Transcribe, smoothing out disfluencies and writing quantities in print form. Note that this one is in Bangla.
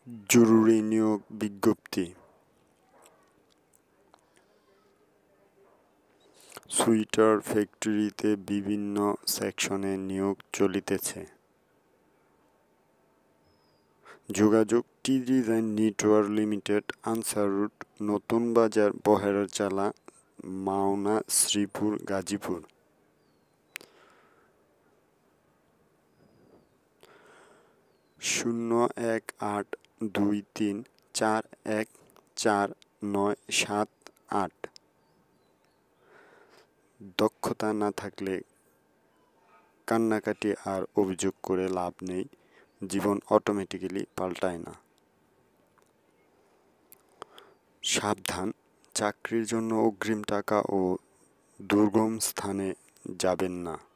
জরুরি নিয়োগ বিজ্ঞপ্তি। সুইটার ফ্যাক্টরিতে বিভিন্ন সেকশনে নিয়োগ চলিতেছে। যোগাযোগ T design network limited, Ansar road, Notun Bazar, বহেরাচালা, Mawna, Sreepur, Gazipur. 01823414978। দক্ষতা না থাকলে কান্নাকাটি আর অভিযোগ করে লাভ নেই, জীবন অটোমেটিক্যালি পাল্টায় না। সাবধান, চাকরির জন্য অগ্রিম টাকা ও দুর্গম স্থানে যাবেন না।